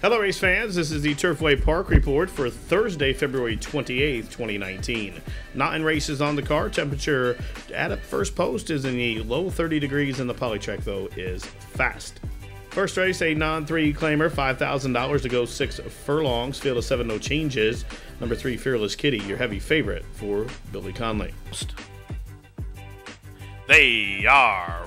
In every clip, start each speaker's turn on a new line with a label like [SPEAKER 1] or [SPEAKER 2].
[SPEAKER 1] Hello race fans, this is the Turfway Park Report for Thursday, February 28th, 2019. Not in races on the car, temperature at first post is in the low 30 degrees and the polytrack though is fast. First race, a non-3 claimer, $5,000 to go 6 furlongs, field of 7, no changes. Number 3, Fearless Kitty, your heavy favorite for Billy Conley.
[SPEAKER 2] They are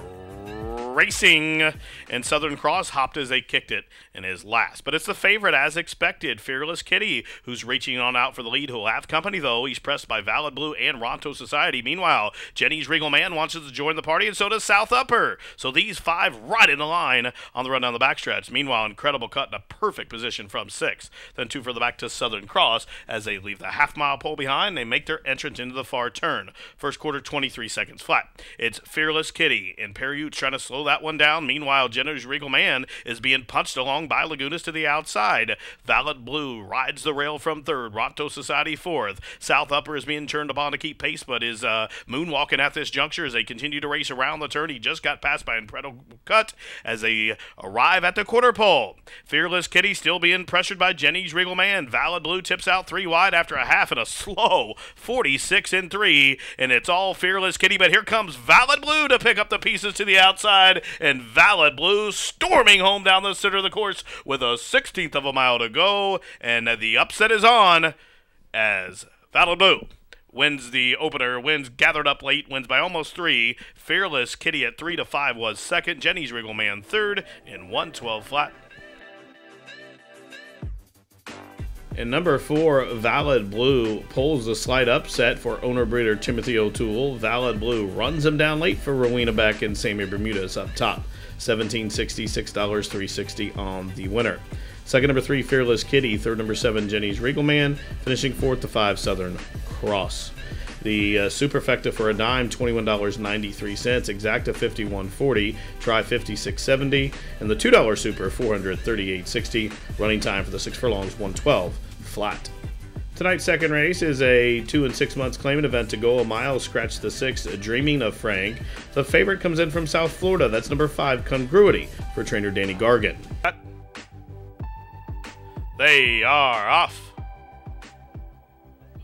[SPEAKER 2] racing, and Southern Cross hopped as they kicked it in his last. But it's the favorite as expected, Fearless Kitty, who's reaching on out for the lead. Who'll have company, though. He's pressed by Valid Blue and Ronto Society. Meanwhile, Jenny's Regal Man wants to join the party, and so does South Upper. So these 5 right in the line on the run down the backstretch. Meanwhile, Incredible Cut in a perfect position from 6. Then 2 further back to Southern Cross as they leave the half-mile pole behind. They make their entrance into the far turn. First quarter, 23 seconds flat. It's Fearless Kitty, and Perriute trying to slow that one down. Meanwhile, Jenny's Regal Man is being punched along by Lagunas to the outside. Valid Blue rides the rail from 3rd. Ronto Society 4th. South Upper is being turned upon to keep pace, but is moonwalking at this juncture as they continue to race around the turn. He just got passed by Incredible Cut as they arrive at the quarter pole. Fearless Kitty still being pressured by Jenny's Regal Man. Valid Blue tips out 3 wide after a half and a slow 46-3, and it's all Fearless Kitty, but here comes Valid Blue to pick up the pieces to the outside, and Valid Blue storming home down the center of the course with a 16th of a mile to go, and the upset is on as Valid Blue wins the opener, wins gathered up late, wins by almost 3. Fearless Kitty at 3-5 was second. Jenny's Regal Man 3rd in 112 flat.
[SPEAKER 1] And number 4, Valid Blue pulls the slight upset for owner-breeder Timothy O'Toole. Valid Blue runs him down late for Rowena Beck and Sammy Bermudez up top. $17.60, $6, $3.60 on the winner. Second, number 3, Fearless Kitty. Third, number 7, Jenny's Regal Man. Finishing 4th to 5, Southern Cross. The Superfecta for a dime, $21.93. Exacta, $51.40. Try, $56.70. And the $2 Super, $438.60. Running time for the 6 furlongs, 112 flat. Tonight's second race is a 2 and 6 months claimant event to go a mile. Scratch the 6, Dreaming of Frank. The favorite comes in from South Florida. That's number 5, Congruity, for trainer Danny Gargan.
[SPEAKER 2] They are off.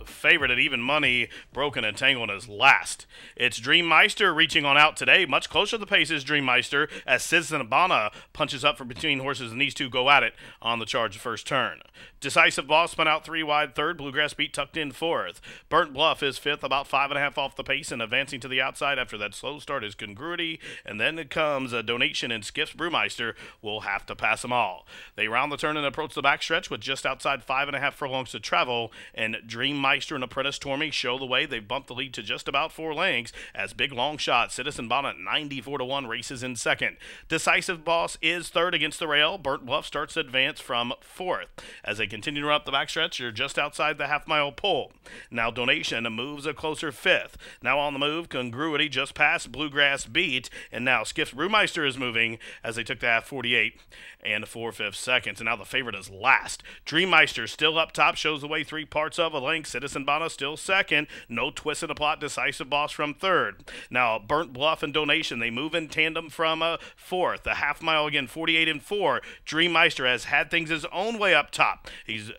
[SPEAKER 2] Favorite at even money, Broken and Tangled is last. It's Dreammeister reaching on out today. Much closer to the pace is Dreammeister as Citizen Abana punches up from between horses, and these two go at it on the charge first turn. Decisive Boss spun out 3 wide 3rd. Bluegrass Beat tucked in 4th. Burnt Bluff is 5th, about 5.5 off the pace, and advancing to the outside after that slow start is Congruity, and then it comes a Donation, and Skiff's Brewmeister will have to pass them all. They round the turn and approach the backstretch with just outside 5.5 furlongs to travel, and Dreammeister and Apprentice Tormy show the way. They've bumped the lead to just about 4 lengths as Big Long Shot Citizen Bonnet 94-1 races in second. Decisive Boss is 3rd against the rail. Burnt Bluff starts to advance from 4th. As they continue to run up the backstretch, you're just outside the half-mile pole. Now Donation moves a closer 5th. Now on the move, Congruity just past Bluegrass Beat, and now Skiff's Brewmeister is moving as they took the half 48 and 4/5 seconds. And now the favorite is last. Dreammeister still up top, shows the way 3 parts of a length. Citizen Bonnet still second. No twist in the plot. Decisive Boss from 3rd. Now Burnt Bluff and Donation, they move in tandem from 4th. The half mile again, 48 and 4. Dreammeister has had things his own way up top. He's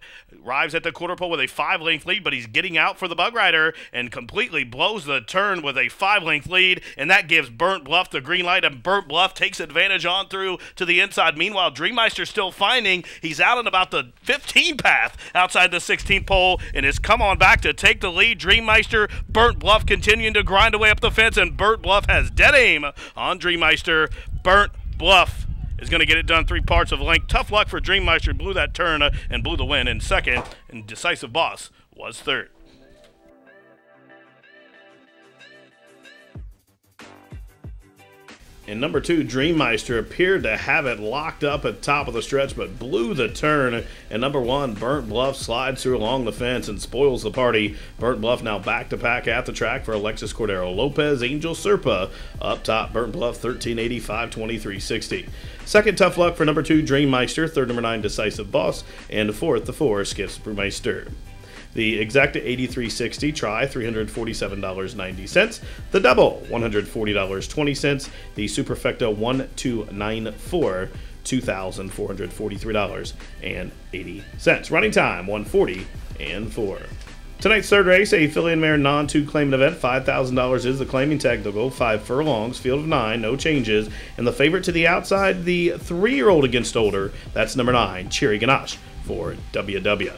[SPEAKER 2] arrives at the quarter pole with a 5-length lead, but he's getting out for the Bug Rider and completely blows the turn with a 5-length lead, and that gives Burnt Bluff the green light, and Burnt Bluff takes advantage on through to the inside. Meanwhile, Dreammeister still finding. He's out on about the 15 path outside the 16th pole and has come on back to take the lead. Dreammeister, Burnt Bluff continuing to grind away up the fence, and Burnt Bluff has dead aim on Dreammeister. Burnt Bluff is going to get it done 3 parts of a length. Tough luck for Dreammeister. Blew that turn and blew the win in second, and Decisive Boss was 3rd.
[SPEAKER 1] And number 2, Dreammeister, appeared to have it locked up at top of the stretch, but blew the turn. And number 1, Burnt Bluff, slides through along the fence and spoils the party. Burnt Bluff now back-to-back at the track for Alexis Cordero Lopez. Angel Serpa up top. Burnt Bluff, 1385, 2360. Second, tough luck for number 2, Dreammeister. Third, number 9, Decisive Boss. And fourth, the 4, Skiff's Brewmeister. The Exacta 83.60 try, $347.90. The double, $140.20. The Superfecta 1294 $2,443.80. Running time, 140 and 4. Tonight's third race, a filly and mare non-2 claiming event. $5,000 is the claiming tag. They'll go 5 furlongs, field of 9, no changes. And the favorite to the outside, the 3-year-old against older. That's number 9, Cherry Ganache for WW.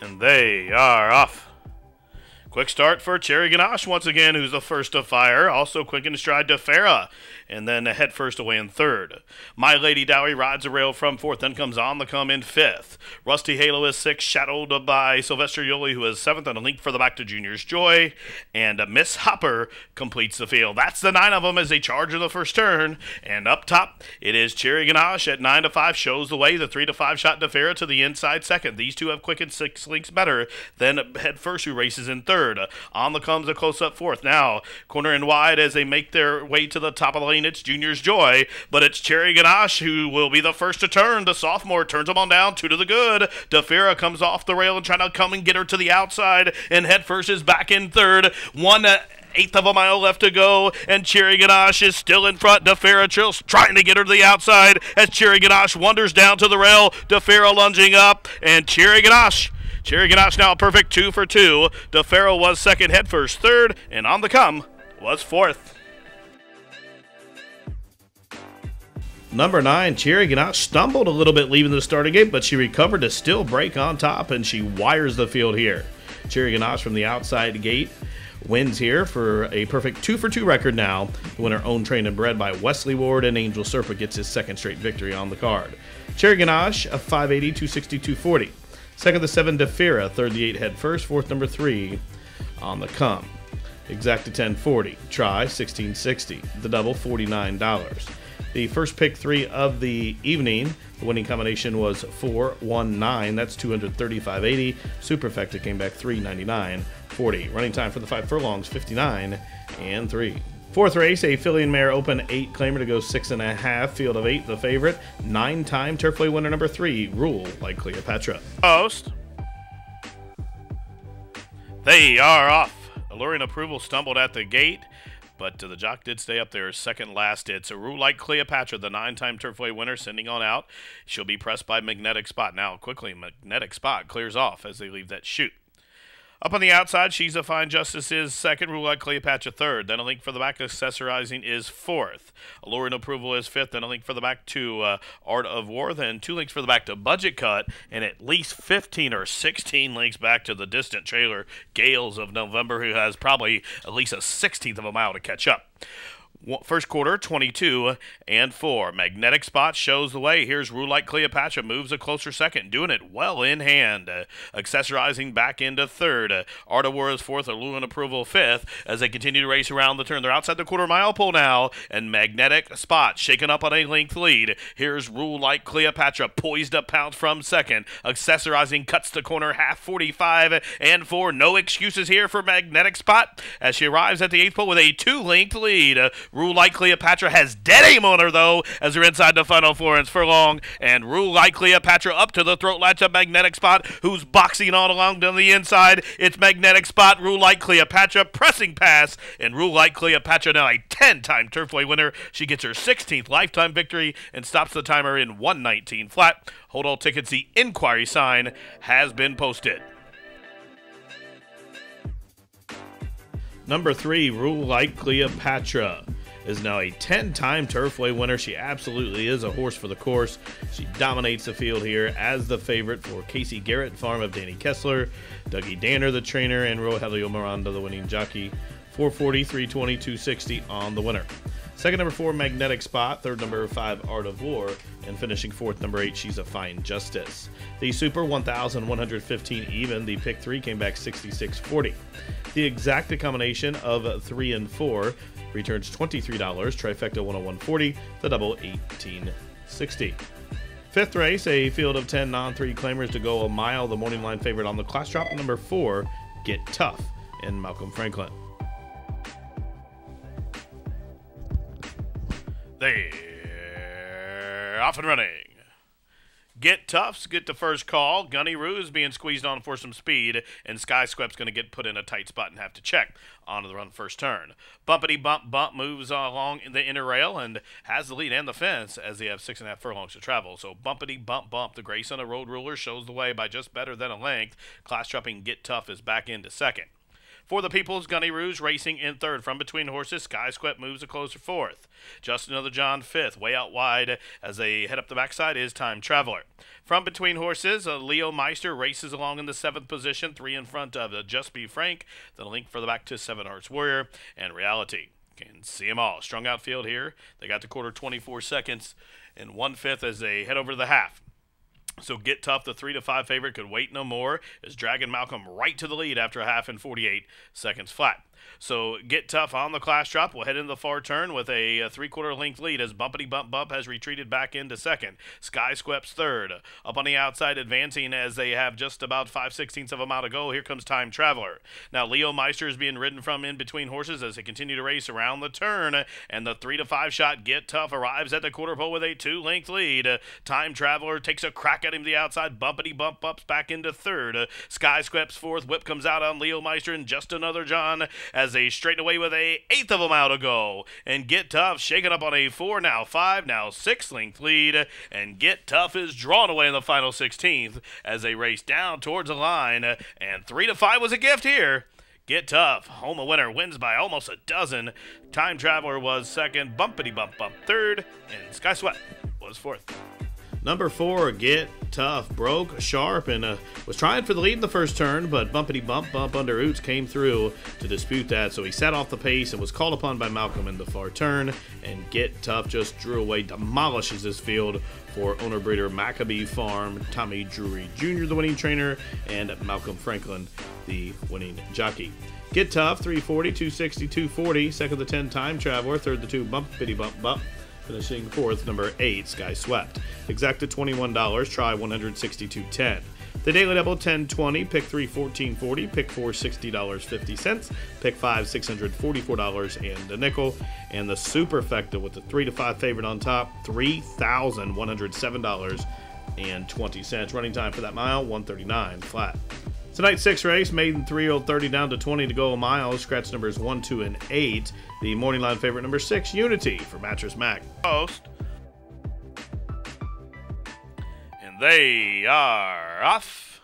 [SPEAKER 2] And they are off. Quick start for Cherry Ganache once again, who's the first to fire. Also quick in stride to Farah, and then head first away in third. My Lady Dowie rides a rail from fourth, then comes on the come in fifth. Rusty Halo is sixth, shadowed by Sylvester Yoli, who is seventh, and a link further back to Junior's Joy. And Miss Hopper completes the field. That's the 9 of them as they charge of the first turn. And up top, it is Cherry Ganache at 9 to 5, shows the way. The 3 to 5 shot to Farah to the inside second. These two have quickened 6 links better than head first, who races in third. On the comes a close-up fourth. Now, corner and wide as they make their way to the top of the lane, it's Junior's Joy, but it's Cherry Ganache who will be the first to turn. The sophomore turns them on down, 2 to the good. DeFera comes off the rail and trying to come and get her to the outside, and head first is back in third. 1/8 of a mile left to go, and Cherry Ganache is still in front. DeFera Chills trying to get her to the outside as Cherry Ganache wanders down to the rail. DeFera lunging up, and Cherry Ganache now a perfect 2 for 2. DeFero was second, head first third, and on the come was fourth.
[SPEAKER 1] Number 9, Cherry Ganache stumbled a little bit leaving the starting gate, but she recovered to still break on top, and she wires the field here. Cherry Ganache from the outside gate wins here for a perfect 2 for 2 record now. The winner owned, trained, and bred by Wesley Ward, and Angel Serpa gets his second straight victory on the card. Cherry Ganache, a 580, 260, 240. Second, the 7, DeFera. Third, the 8, head first. Fourth, number 3, on the come. Exacta 1040. Try 1660. The double $49. The first pick 3 of the evening. The winning combination was 419. That's $235.80. Superfecta came back $399.40. Running time for the 5 furlongs 59 and 3. Fourth race, a filly and mare open 8 claimer to go 6.5. Field of 8, the favorite. 9-time Turfway winner number 3, Rule Like Cleopatra.
[SPEAKER 2] Post. They are off. Alluring Approval stumbled at the gate, but the jock did stay up there second last. It's a Rule Like Cleopatra, the 9-time Turfway winner, sending on out. She'll be pressed by Magnetic Spot. Now, quickly, Magnetic Spot clears off as they leave that chute. Up on the outside, She's a Fine Justice is second, Rule Like Cleopatra third. Then a link for the back, Accessorizing is fourth. Alluring Approval is fifth. Then a link for the back to Art of War. Then 2 links for the back to Budget Cut. And at least 15 or 16 links back to the distant trailer, Gales of November, who has probably at least a 16th of a mile to catch up. First quarter, 22 and 4. Magnetic Spot shows the way. Here's Rule Like Cleopatra, moves a closer second, doing it well in hand. Accessorizing back into third. Art of War is fourth, Alluring Approval fifth, as they continue to race around the turn. They're outside the quarter-mile pole now, and Magnetic Spot shaking up on a length lead. Here's Rule Like Cleopatra, poised to pounce from second. Accessorizing cuts the corner, half 45 and 4. No excuses here for Magnetic Spot as she arrives at the 8th pole with a 2-length lead. Rule Like Cleopatra has dead aim on her, though, as they're inside the final Florence furlong. And Rule Like Cleopatra up to the throat latch of Magnetic Spot, who's boxing all along down the inside. It's Magnetic Spot, Rule Like Cleopatra, pressing pass. And Rule Like Cleopatra, now a 10-time Turfway winner. She gets her 16th lifetime victory and stops the timer in 1:19 flat. Hold all tickets. The inquiry sign has been posted.
[SPEAKER 1] Number 3, Rule Like Cleopatra, is now a 10-time Turfway winner. She absolutely is a horse for the course. She dominates the field here as the favorite for Casey Garrett, farm of Danny Kessler, Dougie Danner, the trainer, and Rogelio Miranda, the winning jockey. 440, 320, 260 on the winner. Second, number 4, Magnetic Spot. Third, number 5, Art of War. And finishing fourth, number 8, She's a Fine Justice. The Super, 1,115 even. The pick 3 came back 66.40. The exacta combination of 3 and 4 returns $23. Trifecta 101.40. The double 18.60. Fifth race, a field of 10 non-3 claimers to go a mile. The morning line favorite on the class drop, number 4, Get Tough, and Malcolm Franklin.
[SPEAKER 2] They're off and running. Get Toughs get the first call. Gunny Ruse being squeezed on for some speed, and Skysweep's going to get put in a tight spot and have to check onto the run first turn. Bumpity Bump Bump moves along the inner rail and has the lead and the fence as they have 6.5 furlongs to travel. So Bumpity Bump Bump, the Grayson of Road Ruler, shows the way by just better than a length. Class dropping Get Tough is back into second. For the People's, Gunny Rouge racing in third. From between horses, Skysweep moves a closer fourth. Just Another John fifth. Way out wide as they head up the backside is Time Traveler. From between horses, Leo Meister races along in the seventh position, 3 in front of Just Be Frank. Then a link further back to 7 Hearts Warrior and Reality. Can see them all. Strung out field here. They got the quarter 24 seconds and 1/5 as they head over to the half. So Get Tough, the 3 to 5 favorite, could wait no more, is dragging Malcolm right to the lead after a half and 48 seconds flat. So Get Tough on the class drop will head into the far turn with a 3/4 length lead as Bumpity Bump Bump has retreated back into second. Skysweep's third. Up on the outside, advancing as they have just about 5/16 of a mile to go. Here comes Time Traveler. Now Leo Meister is being ridden from in between horses as they continue to race around the turn, and the 3 to 5 shot Get Tough arrives at the quarter pole with a 2-length lead. Time Traveler takes a crack at him to the outside. Bumpity Bump Bumps back into third. Skysweep's fourth. Whip comes out on Leo Meister and Just Another John as they straighten away with a 1/8 of a mile to go. And Get Tough shaking up on a 4, now 5, now 6-length lead. And Get Tough is drawn away in the final 16th as they race down towards the line. And 3 to 5 was a gift here. Get Tough, home a winner, wins by almost a dozen. Time Traveler was second, Bumpity Bump Bump third, and Skysweep was fourth.
[SPEAKER 1] Number 4, Get Tough, broke sharp and was trying for the lead in the first turn, but Bumpity Bump Bump under Oots came through to dispute that, so he sat off the pace and was called upon by Malcolm in the far turn, and Get Tough just drew away, demolishes this field for owner-breeder Maccabee Farm, Tommy Drury Jr., the winning trainer, and Malcolm Franklin, the winning jockey. Get Tough, 340, 260, 240, second the 10 Time Traveler, third the 2 Bumpity Bump Bump, finishing fourth, number 8, Skyswept. Exacted $21, try 162.10. The Daily Double, 10.20, pick 3, 14.40, pick 4, $60.50, pick 5, $644 and a nickel, and the Superfecta with the 3 to 5 favorite on top, $3,107.20. Running time for that mile, 1:39 flat. Tonight's 6 race, maiden 3-year-old 30 down to 20 to go a mile. Scratch numbers 1, 2, and 8. The morning line favorite number 6, Unity for Mattress Mac.
[SPEAKER 2] Post. And they are off.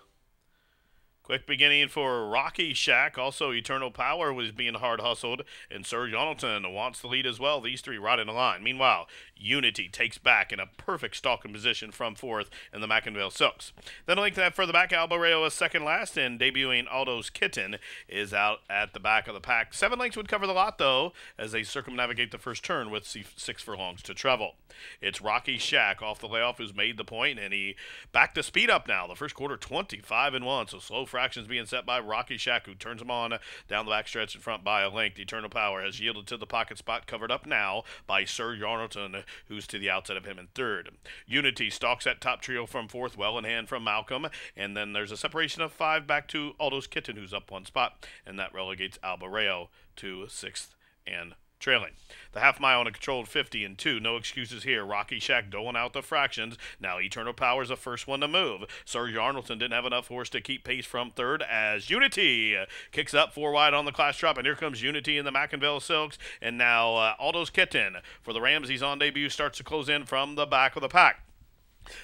[SPEAKER 2] Quick beginning for Rocky Shack. Also, Eternal Power was being hard hustled, and Sir Jonathan wants the lead as well. These three right in the line. Meanwhile, Unity takes back in a perfect stalking position from fourth in the Mackinville Silks. Then a link that further back, Albareo is second last, and debuting Aldo's Kitten is out at the back of the pack. 7 lengths would cover the lot, though, as they circumnavigate the first turn with 6 furlongs to travel. It's Rocky Shack off the layoff who's made the point, and he backed the speed up now. The first quarter, 25-1, so slow fractions being set by Rocky Shack, who turns him on down the backstretch in front by a length. Eternal Power has yielded to the pocket spot, covered up now by Sir Yarnleton, who's to the outside of him in third. Unity stalks that top trio from fourth, well in hand from Malcolm, and then there's a separation of 5 back to Aldo's Kitten, who's up 1 spot, and that relegates Albareo to 6th and trailing. The half mile on a controlled 50-2. No excuses here. Rocky Shack doling out the fractions. Now Eternal Power's the first one to move. Sir Yarnleton didn't have enough horse to keep pace from third as Unity kicks up 4 wide on the class drop, and here comes Unity in the Mackinville Silks, and now Aldo's Kitten for the Ramses on debut starts to close in from the back of the pack.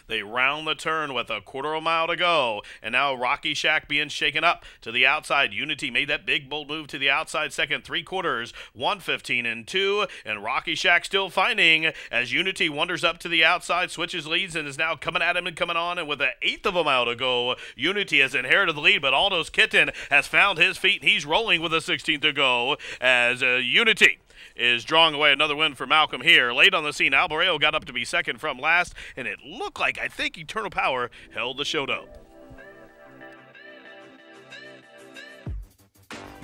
[SPEAKER 2] They round the turn with a quarter of a mile to go, and now Rocky Shack being shaken up to the outside. Unity made that big bold move to the outside second, 3/4, 1:15-2, and Rocky Shack still finding as Unity wanders up to the outside, switches leads, and is now coming at him and coming on, and with an 1/8 of a mile to go, Unity has inherited the lead, but Aldo's Kitten has found his feet, and he's rolling with a 16th to go as Unity is drawing away another win for Malcolm here. Late on the scene, Albareo got up to be second from last, and it looked like, I think, Eternal Power held the show dope.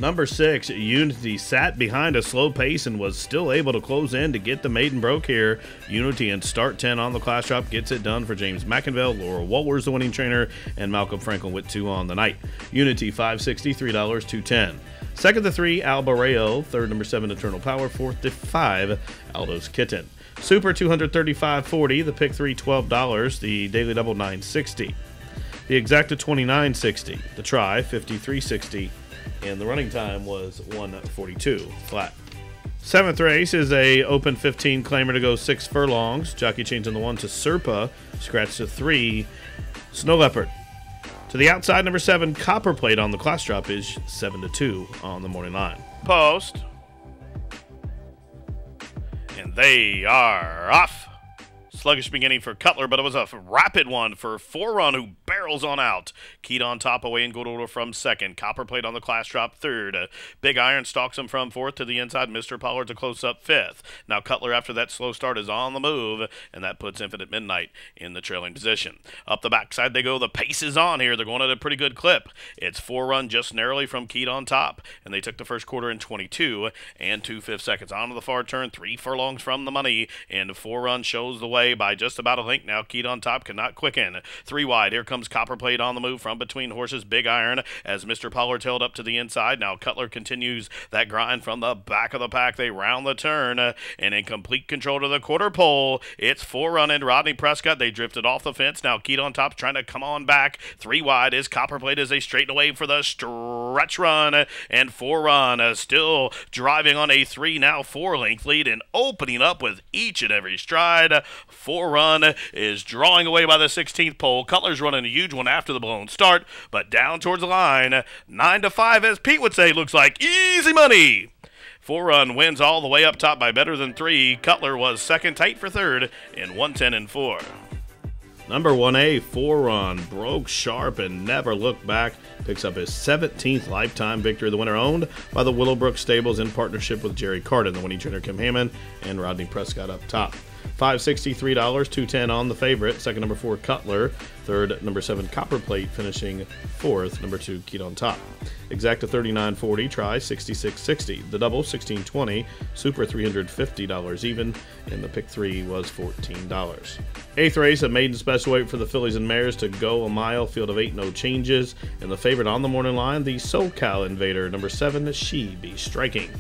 [SPEAKER 1] Number 6, Unity sat behind a slow pace and was still able to close in to get the maiden broke here. Unity in start 10 on the class drop gets it done for James McInville. Laura Wohlers, the winning trainer, and Malcolm Franklin with 2 on the night. Unity $560, $3, $210. Second to 3, Albareo. Third, number 7, Eternal Power. Fourth to 5, Aldo's Kitten. Super $235.40. The pick 3 $12. The daily double $960. The exacta $29.60. The try $53.60. And the running time was 1:42 flat. Seventh race is a open 15 claimer to go 6 furlongs. Jockey changing the 1 to Serpa. Scratch to 3, Snow Leopard. To the outside, number 7, Copper Plate on the class drop is 7-2 on the morning line.
[SPEAKER 2] Post. And they are off. Sluggish beginning for Cutler, but it was a rapid one for Forerun, who barrels on out. Keyed on top, away in good order from second. Copper Plate on the class drop third. Big Iron stalks him from fourth to the inside. Mr. Pollard to close up fifth. Now Cutler, after that slow start, is on the move, and that puts Infinite Midnight in the trailing position. Up the backside they go. The pace is on here. They're going at a pretty good clip. It's Forerun just narrowly from Keyed on top, and they took the first quarter in 22 and 2/5 seconds. On to the far turn, 3 furlongs from the money, and Forerun shows the way by just about a link. Now Keyed on top cannot quicken. 3 wide. Here comes Copper Plate on the move from between horses. Big Iron as Mr. Pollard held up to the inside. Now Cutler continues that grind from the back of the pack. They round the turn, and in complete control to the quarter pole, it's Forerun and Rodney Prescott. They drifted off the fence. Now Keyed on top trying to come on back. 3 wide is Copper Plate as they straighten away for the stretch run, and Forerun still driving on a 3, now 4 length lead and opening up with each and every stride. Forerun is drawing away by the 16th pole. Cutler's running a huge one after the blown start, but down towards the line, 9-5, as Pete would say, looks like easy money. Forerun wins all the way up top by better than 3. Cutler was second, tight for third in 1:10 and 4.
[SPEAKER 1] Number 1A, Forerun, broke sharp and never looked back. Picks up his 17th lifetime victory. The winner owned by the Willowbrook Stables in partnership with Jerry Carden. The winning trainer Kim Hammond and Rodney Prescott up top. $563, $210 on the favorite. Second, number 4, Cutler. Third, number 7, Copper Plate, finishing fourth. Number 2, Keyed on top. Exacta $39.40, try $66.60. The double $16.20, super $350 even, and the pick 3 was $14. Eighth race, a maiden special weight for the fillies and mares to go a mile. Field of 8, no changes. And the favorite on the morning line, the SoCal Invader, number 7, She Be Striking.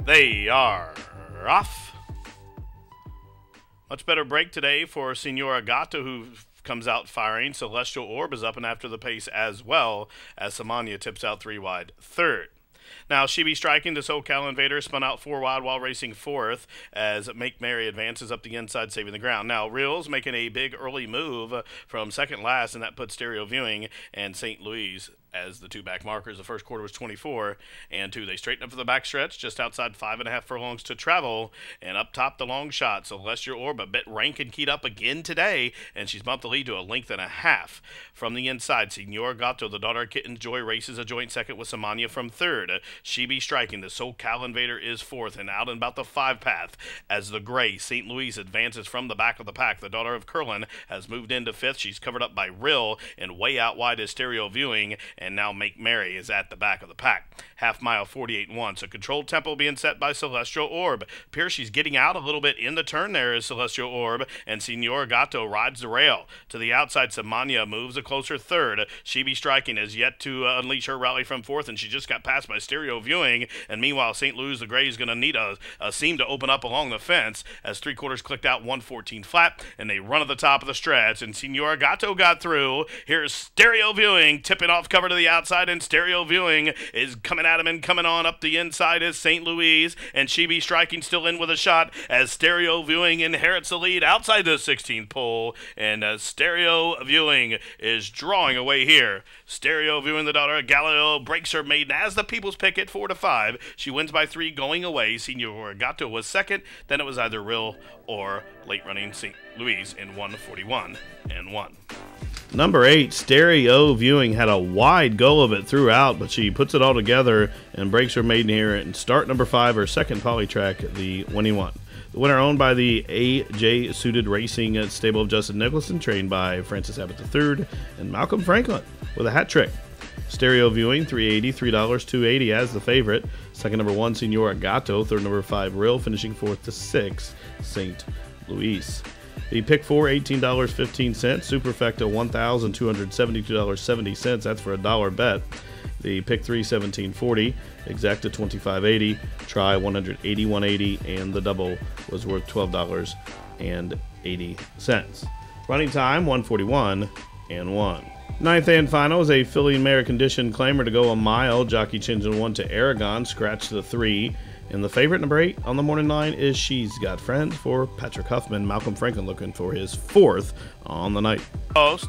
[SPEAKER 2] They are off. Much better break today for Senora Gato, who comes out firing. Celestial Orb is up and after the pace as well, as Samania tips out 3 wide third. Now, She Be Striking, the SoCal Invader, spun out 4 wide while racing fourth as Make Merry advances up the inside, saving the ground. Now, Reels making a big early move from second last, and that puts Stereo Viewing and St. Louis as the 2 back markers. The first quarter was 24 and 2. They straighten up for the backstretch, just outside 5.5 furlongs to travel, and up top the long shot. Celestial Orb a bit rank and keyed up again today, and she's bumped the lead to a length and a half. From the inside, Senor Gato, the daughter of Kitten Joy, races a joint second with Samania from third. She Be Striking, the SoCal Invader, is fourth, and out and about the 5 path as the gray St. Louis advances from the back of the pack. The daughter of Curlin has moved into fifth. She's covered up by Rill, and way out wide is Stereo Viewing, and now Make Merry is at the back of the pack. Half mile 48-1. So controlled tempo being set by Celestial Orb. Appears she's getting out a little bit in the turn there is Celestial Orb, and Senor Gato rides the rail. To the outside, Samania moves a closer third. She Be Striking is yet to unleash her rally from fourth, and she just got passed by Stereo Viewing. And meanwhile, St. Louis the Gray is going to need a seam to open up along the fence as 3/4 clicked out 114 flat, and they run at the top of the stretch, and Senor Gato got through. Here's Stereo Viewing tipping off cover to the outside, and Stereo Viewing is coming at him, and coming on up the inside is St. Louis, and She Be Striking still in with a shot as Stereo Viewing inherits the lead outside the 16th pole, and Stereo Viewing is drawing away here. Stereo Viewing, the daughter of Galileo, breaks her maiden as the People's Pick at 4-5. She wins by 3 going away. Senor Gato was second. Then it was either Rill or late running St. Louis in 1:41 and 1.
[SPEAKER 1] Number 8, Stereo Viewing, had a wide go of it throughout, but she puts it all together and breaks her maiden here. And start number 5, her second polytrack, the winning one. The winner owned by the AJ Suited Racing stable of Justin Nicholson, trained by Francis Abbott III and Malcolm Franklin with a hat trick. Stereo Viewing, $3.80, $2.80 as the favorite. Second number 1, Senora Gato. Third number 5, Real. Finishing fourth to 6, St. Louis. The pick 4, $18.15. Superfecta, $1,272.70. That's for a $1 bet. The pick 3, $17.40. Exacta, $25.80. Try, $181.80. And the double was worth $12.80. Running time, 1:41 and 1. Ninth and final is a filly mare condition claimer to go a mile. Jockey changing 1 to Aragon. Scratch the 3. And the favorite, number 8, on the morning line is She's Got Friends for Patrick Huffman. Malcolm Franklin looking for his 4th on the night.
[SPEAKER 2] Post.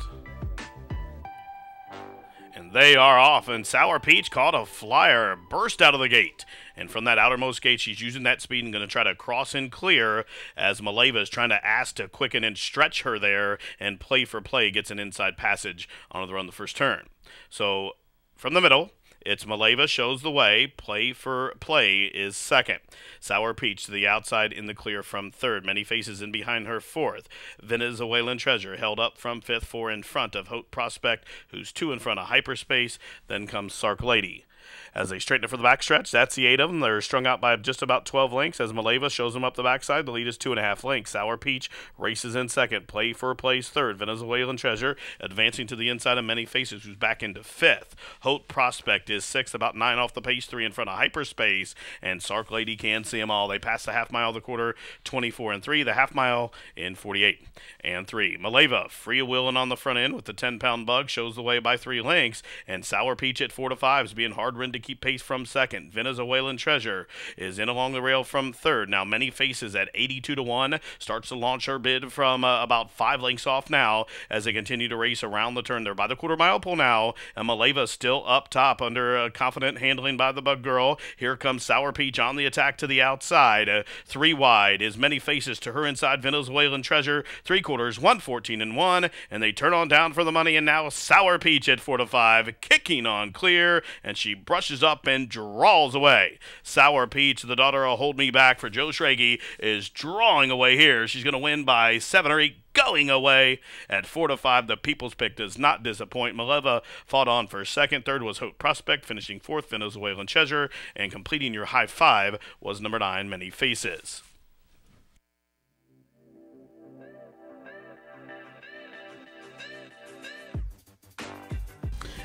[SPEAKER 2] And they are off, and Sour Peach caught a flyer, burst out of the gate. And from that outermost gate, she's using that speed and going to try to cross and clear as Maleva is trying to ask to quicken and stretch her there, and Play for Play gets an inside passage on the run the first turn. So from the middle, it's Maleva shows the way. Play for Play is second. Sour Peach to the outside in the clear from third. Many faces in behind her fourth. Venezuelan Treasure held up from fifth, 4 in front of Hope Prospect, who's 2 in front of Hyperspace. Then comes Sark Lady. As they straighten it for the backstretch, that's the 8 of them. They're strung out by just about 12 lengths. As Maleva shows them up the backside, the lead is 2.5 lengths. Sour Peach races in second. Play for Plays third. Venezuelan Treasure advancing to the inside of Many Faces, who's back into fifth. Hope Prospect is sixth, about 9 off the pace, 3 in front of Hyperspace. And Sark Lady can see them all. They pass the half mile of the quarter, 24 and 3. The half mile in 48 and 3. Maleva free wheeling on the front end with the 10-pound bug, shows the way by 3 lengths. And Sour Peach at 4 to 5 is being hard ridden to keep pace from second. Venezuelan Treasure is in along the rail from third. Now Many Faces at 82 to 1 starts to launch her bid from about 5 lengths off now as they continue to race around the turn. They're by the quarter-mile pole now, and Maleva still up top under confident handling by the Bug Girl. Here comes Sour Peach on the attack to the outside. 3 wide is Many Faces to her inside. Venezuelan Treasure 3/4, 114 and 1, and they turn on down for the money, and now Sour Peach at 4 to 5, kicking on clear, and she brushes up and draws away. Sour Peach, the daughter of Hold Me Back for Joe Schrage, is drawing away here. She's going to win by 7 or 8, going away at 4 to 5. The People's Pick does not disappoint. Maleva fought on for second. Third was Hope Prospect, finishing fourth, Venezuelan Treasure, and completing your high 5 was number 9, Many Faces.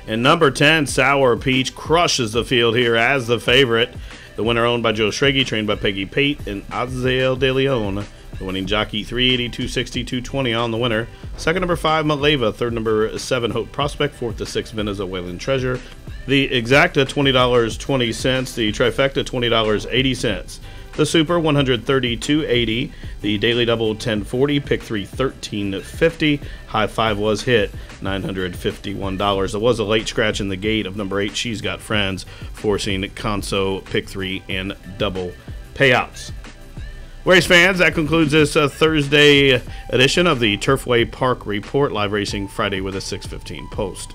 [SPEAKER 1] And number 10, Sour Peach, crushes the field here as the favorite. The winner owned by Joe Schrage, trained by Peggy Pate and Azael De Leon. The winning jockey, 380, 260, 220 on the winner. Second, number 5, Maleva. Third, number 7, Hope Prospect. Fourth to 6, Venezuelan Treasure. The Exacta, $20.20. The Trifecta, $20.80. The Super, $132.80. The Daily Double, $10.40. Pick 3, $13.50. High 5 was hit, $951. There was a late scratch in the gate of number 8, She's Got Friends, forcing Conso, Pick 3, and double payouts. Race fans, that concludes this Thursday edition of the Turfway Park Report. Live racing Friday with a 6:15 post.